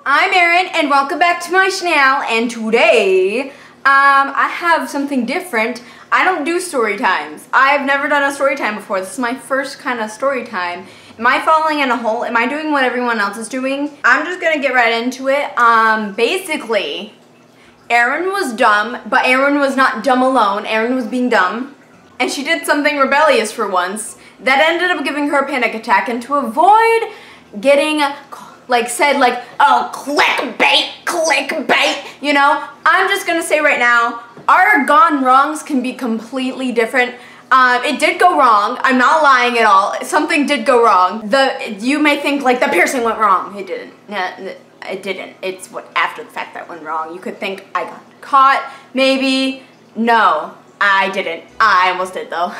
I'm Erin and welcome back to my channel, and today I have something different. I don't do story times. I've never done a story time before. This is my first kind of story time. Am I falling in a hole? Am I doing what everyone else is doing? I'm just gonna get right into it. Basically, Erin was dumb, but Erin was not dumb alone. Erin was being dumb, and she did something rebellious for once that ended up giving her a panic attack, and to avoid getting oh, clickbait, you know, I'm just gonna say right now, our gone wrongs can be completely different. It did go wrong. I'm not lying at all. Something did go wrong. You may think like the piercing went wrong. It didn't. It didn't. It's what after the fact that went wrong. You could think I got caught, maybe. No, I didn't. I almost did though.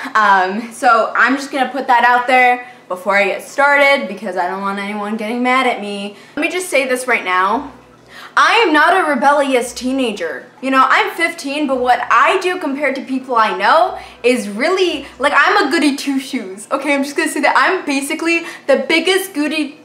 So I'm just gonna put that out there before I get started because I don't want anyone getting mad at me. Let me just say this right now. I am not a rebellious teenager. You know, I'm 15, but what I do compared to people I know is really, like, I'm a goody two-shoes. Okay, I'm just gonna say that I'm basically the biggest the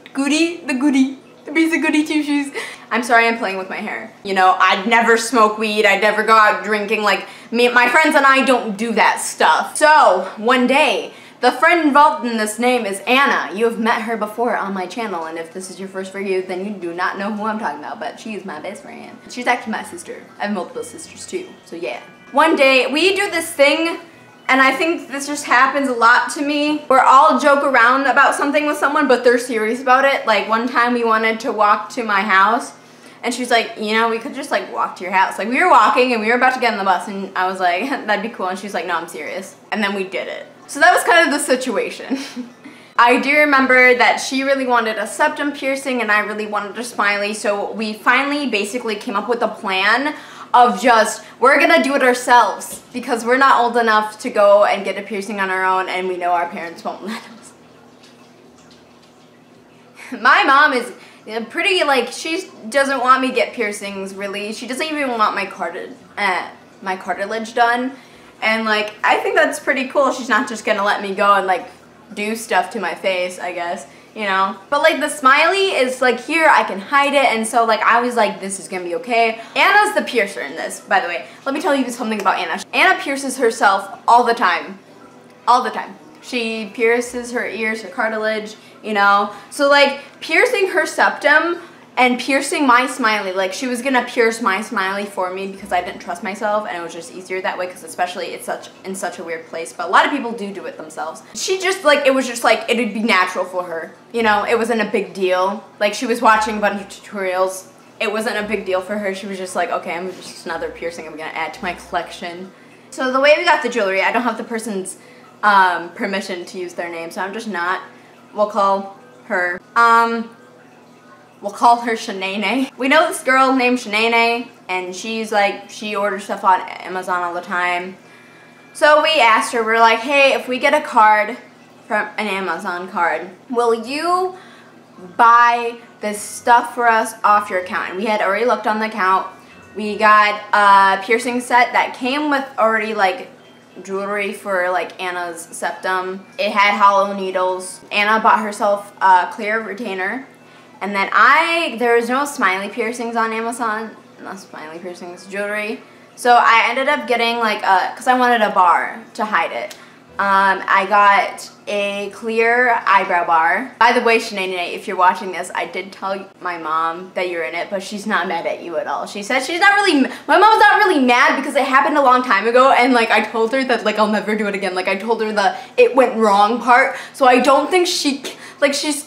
basic goody two-shoes. I'm sorry I'm playing with my hair. You know, I'd never smoke weed, I'd never go out drinking, like, my friends and I don't do that stuff. So, one day, the friend involved in this name is Anna. You have met her before on my channel, and if this is your first video, then you do not know who I'm talking about, but she is my best friend. She's actually my sister. I have multiple sisters too, so yeah. One day, we do this thing, and I think this just happens a lot to me, where I'll joke around about something with someone, but they're serious about it. Like, one time we wanted to walk to my house, and she's like, you know, we could just like walk to your house. Like, we were walking, and we were about to get on the bus, and I was like, that'd be cool, and she's like, no, I'm serious. And then we did it. So that was kind of the situation. I do remember that she really wanted a septum piercing and I really wanted a smiley, so we finally basically came up with a plan of just, we're gonna do it ourselves because we're not old enough to go and get a piercing on our own, and we know our parents won't let us. My mom is pretty, like, she doesn't want me to get piercings, really. She doesn't even want my cartilage done. And, like, I think that's pretty cool. She's not just gonna let me go and, like, do stuff to my face, I guess, you know? But, like, the smiley is, like, here, I can hide it, and so, like, I was like, this is gonna be okay. Anna's the piercer in this, by the way. Let me tell you something about Anna. Anna pierces herself all the time. All the time. She pierces her ears, her cartilage, you know? So, like, piercing her septum and piercing my smiley, like, she was gonna pierce my smiley for me because I didn't trust myself, and it was just easier that way because especially it's in such a weird place, but a lot of people do it themselves. She just, like, it was just like, it would be natural for her, you know? It wasn't a big deal. Like, she was watching a bunch of tutorials. It wasn't a big deal for her. She was just like, okay, I'm just another piercing I'm gonna add to my collection. So the way we got the jewelry, I don't have the person's permission to use their name, so I'm just not. We'll call her, we'll call her Shanae. We know this girl named Shanae, and she's like, she orders stuff on Amazon all the time. So we asked her, we're like, hey, if we get a card, from an Amazon card, will you buy this stuff for us off your account? And we had already looked on the account. We got a piercing set that came with already, like, jewelry for, like, Anna's septum. It had hollow needles. Anna bought herself a clear retainer. And then there was no smiley piercings on Amazon, no smiley piercings, jewelry. So I ended up getting like because I wanted a bar to hide it. I got a clear eyebrow bar. By the way, Shanae, if you're watching this, I did tell my mom that you're in it, but she's not mad at you at all. She said she's not really, my mom's not really mad because it happened a long time ago, and like I told her that like I'll never do it again. Like I told her the it went wrong part, so I don't think she's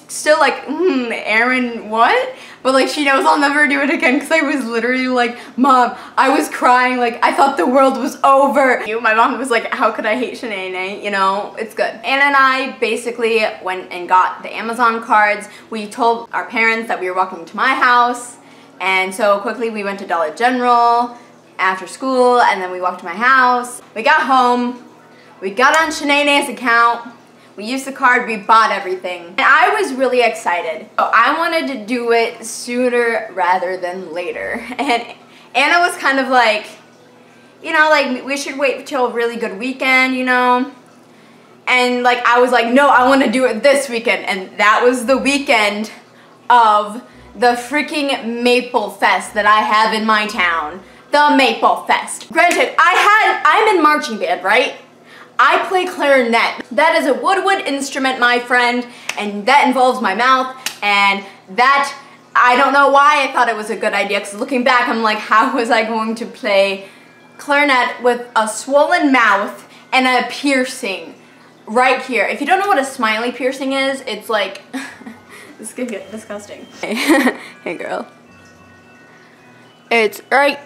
still like, Erin, what? But like she knows I'll never do it again because I was literally like, Mom, I was crying, like I thought the world was over. My mom was like, how could I hate Shanae? You know, it's good. Anna and I basically went and got the Amazon cards. We told our parents that we were walking to my house, and so quickly we went to Dollar General after school, and then we walked to my house. We got home, we got on Shanae's account. We used the card, we bought everything. And I was really excited. So I wanted to do it sooner rather than later. And Anna was kind of like, you know, like, we should wait till a really good weekend, you know? And like, I was like, no, I want to do it this weekend. And that was the weekend of the freaking Maple Fest that I have in my town. The Maple Fest. Granted, I'm in marching band, right? I play clarinet. That is a woodwind instrument, my friend, and that involves my mouth, and that, I don't know why I thought it was a good idea, because looking back, I'm like, how was I going to play clarinet with a swollen mouth and a piercing right here? If you don't know what a smiley piercing is, it's like, this could get disgusting. Hey girl. It's right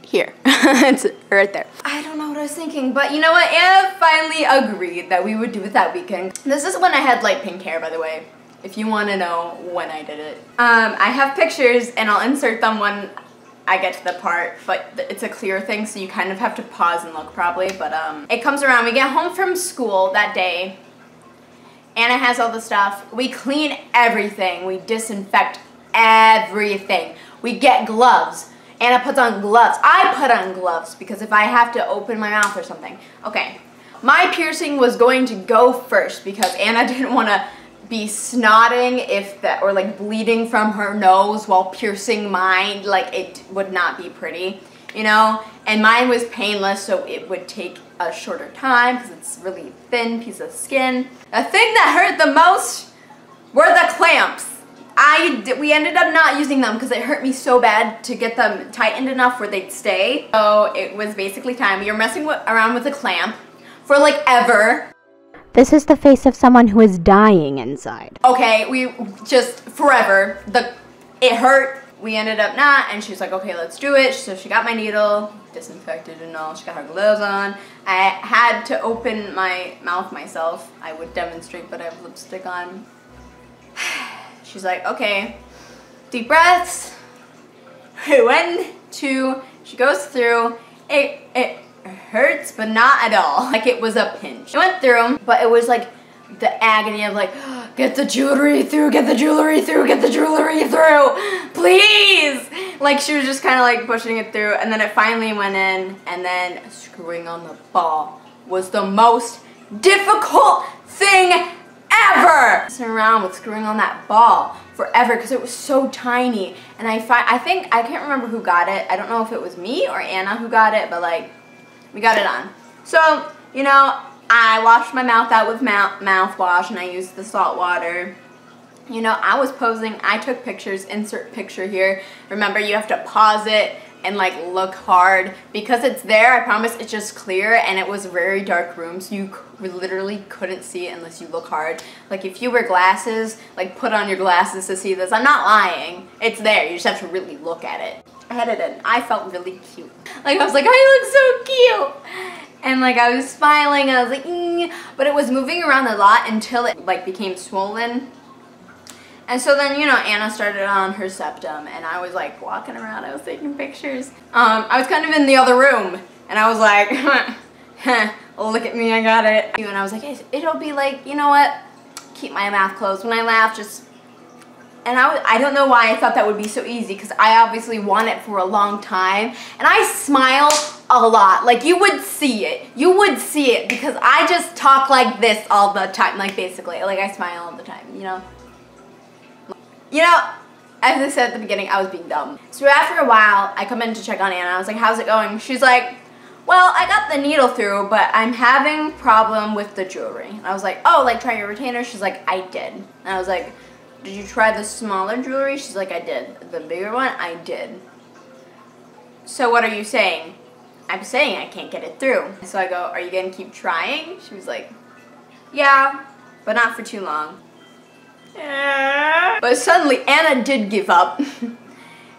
here. It's right there. I don't know what I was thinking, but you know what? Anna finally agreed that we would do it that weekend. This is when I had light pink hair, by the way, if you want to know when I did it. I have pictures, and I'll insert them when I get to the part, but it's a clear thing, so you kind of have to pause and look probably, but it comes around. We get home from school that day. Anna has all the stuff. We clean everything. We disinfect everything. We get gloves. Anna puts on gloves. I put on gloves because if I have to open my mouth or something. Okay, my piercing was going to go first because Anna didn't want to be snotting or like bleeding from her nose while piercing mine. Like, it would not be pretty, you know? And mine was painless, so it would take a shorter time because it's really thin piece of skin. The thing that hurt the most were the clamps. We ended up not using them because it hurt me so bad to get them tightened enough where they'd stay. So it was basically time. We were messing around with a clamp for like ever. This is the face of someone who is dying inside. Okay, we just forever. It hurt. We ended up not, and she's like, okay, let's do it. So she got my needle, disinfected and all. She got her gloves on. I had to open my mouth myself. I would demonstrate, but I have lipstick on. She's like, okay, deep breaths. 1, 2, she goes through. It hurts, but not at all. Like, it was a pinch. It went through, but it was like the agony of like, get the jewelry through, get the jewelry through, get the jewelry through, please. Like, she was just kind of like pushing it through, and then it finally went in, and then screwing on the ball was the most difficult thing ever. Sitting around with screwing on that ball forever because it was so tiny, and I can't remember who got it. I don't know if it was me or Anna who got it, but like, we got it on. So, you know, I washed my mouth out with mouthwash, and I used the salt water. You know, I was posing. I took pictures. Insert picture here. Remember, you have to pause it and like look hard because it's there. I promise it's just clear, and it was a very dark room, so you literally couldn't see it unless you look hard. Like, if you wear glasses, like, put on your glasses to see this. I'm not lying. It's there. You just have to really look at it. I had it in. I felt really cute. Like, I was like, I look so cute. And like, I was smiling. I was like, but it was moving around a lot until it like became swollen. And so then, you know, Anna started on her septum, and I was like walking around. I was taking pictures. I was kind of in the other room, and I was like, look at me, I got it. And I was like, it'll be like, you know what? Keep my mouth closed when I laugh, just. And I don't know why I thought that would be so easy, because I obviously want it for a long time. And I smile a lot. Like, you would see it. You would see it, because I just talk like this all the time. Like, basically. Like, I smile all the time, you know? You know, as I said at the beginning, I was being dumb. So after a while, I come in to check on Anna. I was like, how's it going? She's like, well, I got the needle through, but I'm having problem with the jewelry. And I was like, oh, like, try your retainer? She's like, I did. And I was like, did you try the smaller jewelry? She's like, I did. The bigger one? I did. So what are you saying? I'm saying I can't get it through. So I go, are you gonna keep trying? She was like, yeah, but not for too long. Yeah. But suddenly Anna did give up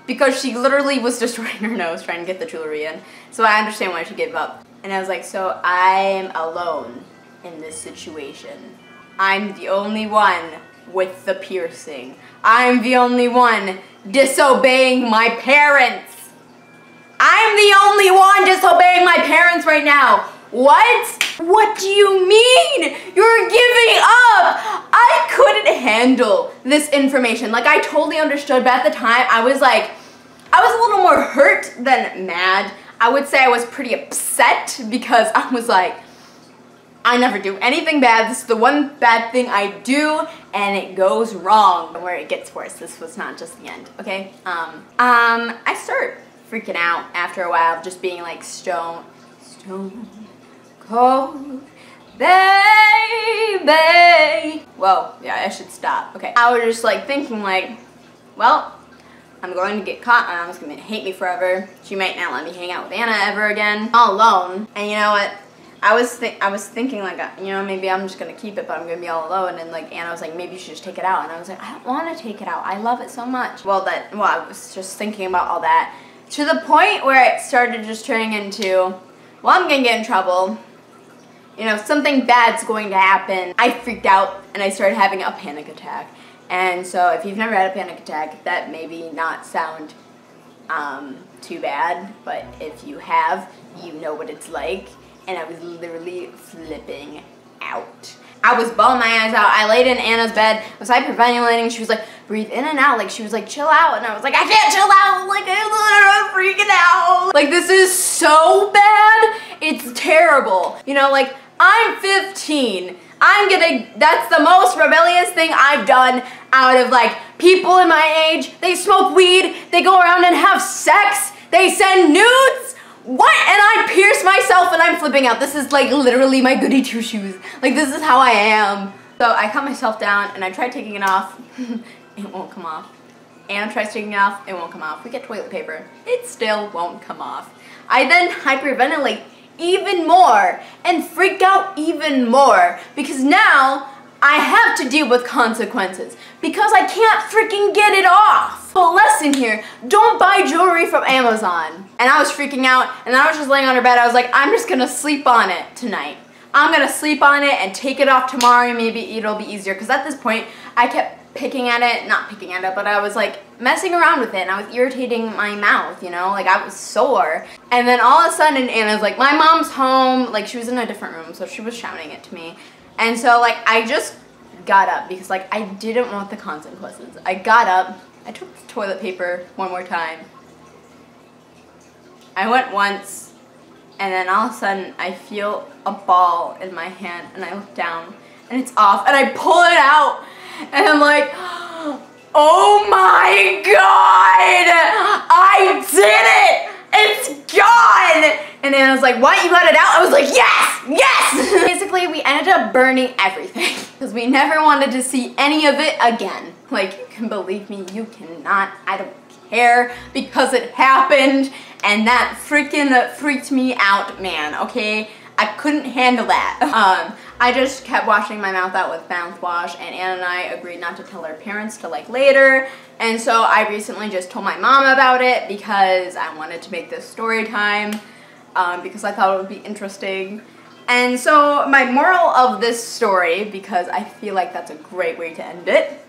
because she literally was destroying her nose trying to get the jewelry in. So I understand why she gave up. And I was like, so I'm alone in this situation. I'm the only one with the piercing. I'm the only one disobeying my parents. I'm the only one disobeying my parents right now. What? What do you mean? You're giving up. I couldn't handle this information. Like, I totally understood, but at the time, I was like, I was a little more hurt than mad. I would say I was pretty upset because I was like, I never do anything bad. This is the one bad thing I do, and it goes wrong. Where it gets worse. This was not just the end, okay? I start freaking out after a while, just being like stone cold, baby. Whoa, yeah, I should stop. Okay, I was just like thinking like, well, I'm going to get caught. My mom's gonna hate me forever. She might not let me hang out with Anna ever again. All alone. And you know what? I was thinking like, you know, maybe I'm just gonna keep it, but I'm gonna be all alone. And like Anna was like, maybe you should just take it out. And I was like, I don't want to take it out. I love it so much. Well, I was just thinking about all that to the point where it started just turning into, well, I'm gonna get in trouble. You know, something bad's going to happen. I freaked out and I started having a panic attack. And so if you've never had a panic attack, that maybe not sound too bad, but if you have, you know what it's like. And I was literally flipping out. I was bawling my eyes out. I laid in Anna's bed, was hyperventilating. She was like, breathe in and out. Like, she was like, chill out. And I was like, I can't chill out. Like, I'm freaking out. Like, this is so bad. It's terrible. You know, like, I'm 15. That's the most rebellious thing I've done out of like people in my age. They smoke weed, they go around and have sex, they send nudes. What? And I pierce myself and I'm flipping out. This is like literally my goody two shoes. Like this is how I am. So I cut myself down and I tried taking it off. It won't come off. Anna tries taking it off, it won't come off. We get toilet paper, it still won't come off. I then hyperventilate even more and freak out even more because now I have to deal with consequences because I can't freaking get it off. So lesson here, don't buy jewelry from Amazon. And I was freaking out and then I was just laying on her bed. I was like, I'm just gonna sleep on it tonight. I'm gonna sleep on it and take it off tomorrow and maybe it'll be easier because at this point I kept not picking at it, but I was like messing around with it and I was irritating my mouth, you know, like I was sore. And then all of a sudden Anna's like, my mom's home, like she was in a different room, so she was shouting it to me. And so like I just got up because like I didn't want the consequences. I got up, I took the toilet paper one more time. I went once and then all of a sudden I feel a ball in my hand and I look down and it's off and I pull it out. And I'm like, oh my God, I did it, it's gone. And Anna's like, what, you got it out? I was like, yes, yes. Basically, we ended up burning everything because we never wanted to see any of it again. Like, you can believe me, you cannot, I don't care because it happened and that freaking freaked me out, man, okay? I couldn't handle that. I just kept washing my mouth out with mouthwash and Anna and I agreed not to tell our parents till like later. And so I recently just told my mom about it because I wanted to make this story time because I thought it would be interesting. And so my moral of this story, because I feel like that's a great way to end it,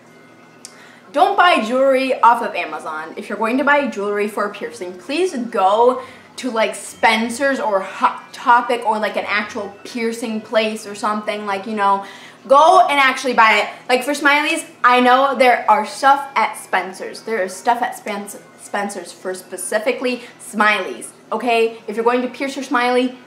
don't buy jewelry off of Amazon. If you're going to buy jewelry for a piercing, please go to like Spencer's or Hot Topic or like an actual piercing place or something, like, you know, go and actually buy it. Like for smileys, I know there are stuff at Spencer's. There is stuff at Spencer's for specifically smileys, okay? If you're going to pierce your smiley,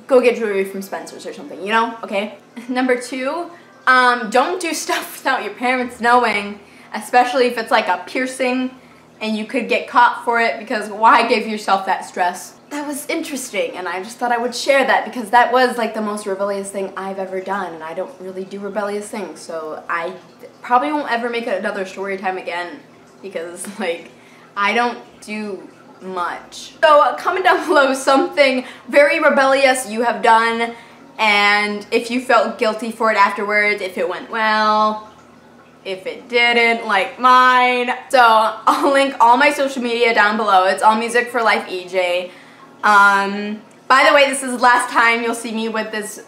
go get jewelry from Spencer's or something, you know, okay? Number 2, don't do stuff without your parents knowing, especially if it's like a piercing and you could get caught for it, because why give yourself that stress? That was interesting, and I just thought I would share that because that was like the most rebellious thing I've ever done, and I don't really do rebellious things, so I probably won't ever make another story time again because like I don't do much. So comment down below something very rebellious you have done, and if you felt guilty for it afterwards, if it went well, if it didn't, like mine. So I'll link all my social media down below. It's all Music for Life EJ. By the way, this is the last time you'll see me with this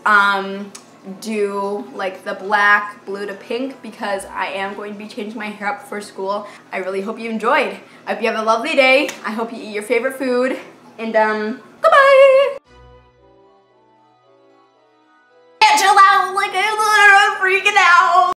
do like the black, blue to pink, because I am going to be changing my hair up for school. I really hope you enjoyed. I hope you have a lovely day. I hope you eat your favorite food, and goodbye. Chill out, like I'm freaking out.